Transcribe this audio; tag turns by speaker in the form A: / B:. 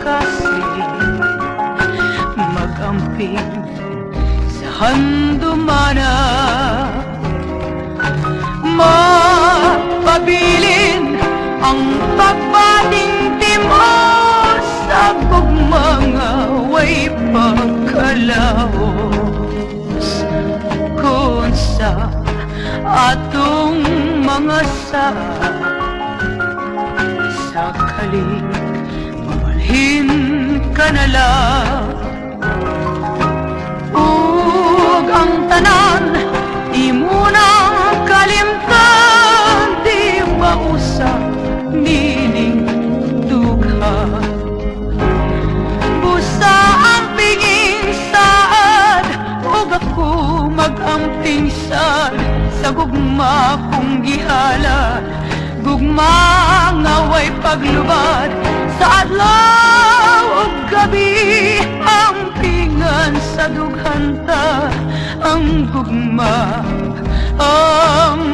A: kasing mag-amping sa handumana, mapabilin ang pagpatingtim mo sa mga way pagkalaos kung sa atong mga sakaling mamalhin ka na lang. Ug ang tanan di mo na kalimtan, di mausap nining dugha. Busa ang pingin saad ug ako mag-amping sad sa gugma kong gihalad, gugma nga way paglubad sa adlaw ug gabi. Ampingan sa dughanta ang gugma, ang